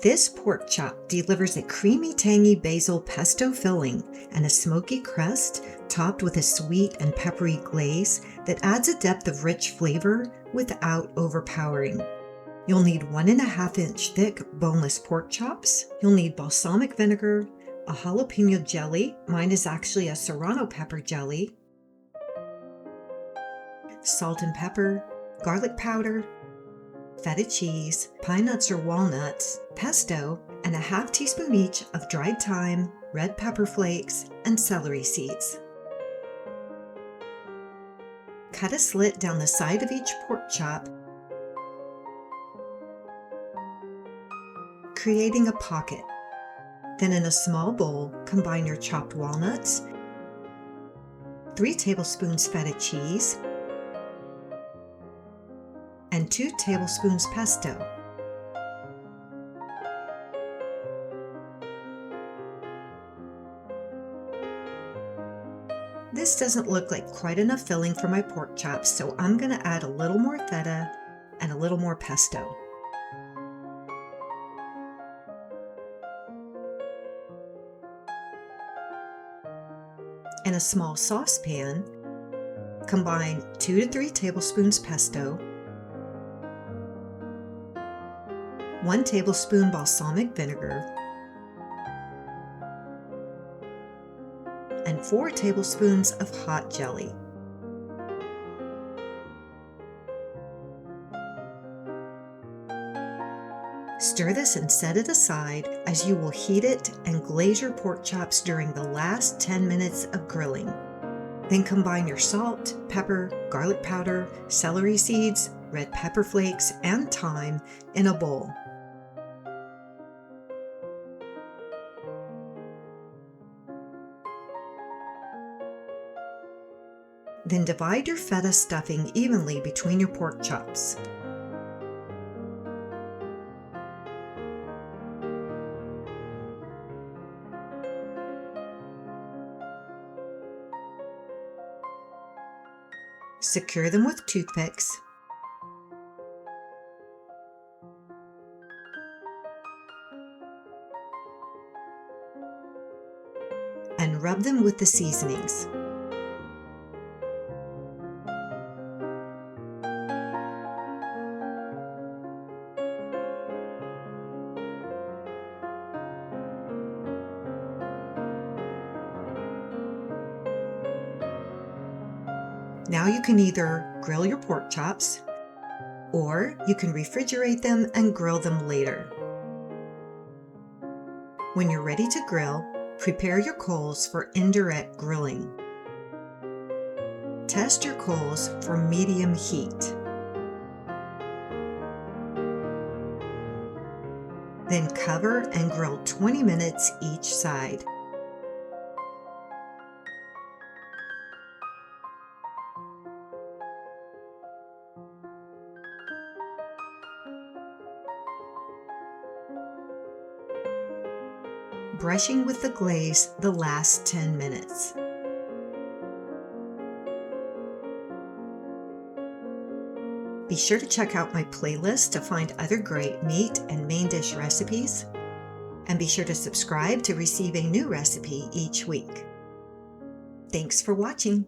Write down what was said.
This pork chop delivers a creamy, tangy basil pesto filling and a smoky crust topped with a sweet and peppery glaze that adds a depth of rich flavor without overpowering. You'll need 1.5-inch thick boneless pork chops. You'll need balsamic vinegar, a jalapeno jelly, mine is actually a serrano pepper jelly, salt and pepper, garlic powder, feta cheese, pine nuts or walnuts, pesto, and a 1/2 teaspoon each of dried thyme, red pepper flakes, and celery seeds. Cut a slit down the side of each pork chop, creating a pocket. Then in a small bowl, combine your chopped walnuts, 3 tablespoons feta cheese, and 2 tablespoons pesto. This doesn't look like quite enough filling for my pork chops, so I'm going to add a little more feta and a little more pesto. In a small saucepan, combine 2 to 3 tablespoons pesto, 1 tablespoon balsamic vinegar, and 4 tablespoons of hot jelly. Stir this and set it aside as you will heat it and glaze your pork chops during the last 10 minutes of grilling. Then combine your salt, pepper, garlic powder, celery seeds, red pepper flakes, and thyme in a bowl. Then divide your feta stuffing evenly between your pork chops. Secure them with toothpicks. And rub them with the seasonings. Now you can either grill your pork chops, or you can refrigerate them and grill them later. When you're ready to grill, prepare your coals for indirect grilling. Test your coals for medium heat. Then cover and grill 20 minutes each side. Brushing with the glaze the last 10 minutes. Be sure to check out my playlist to find other great meat and main dish recipes, and be sure to subscribe to receive a new recipe each week. Thanks for watching.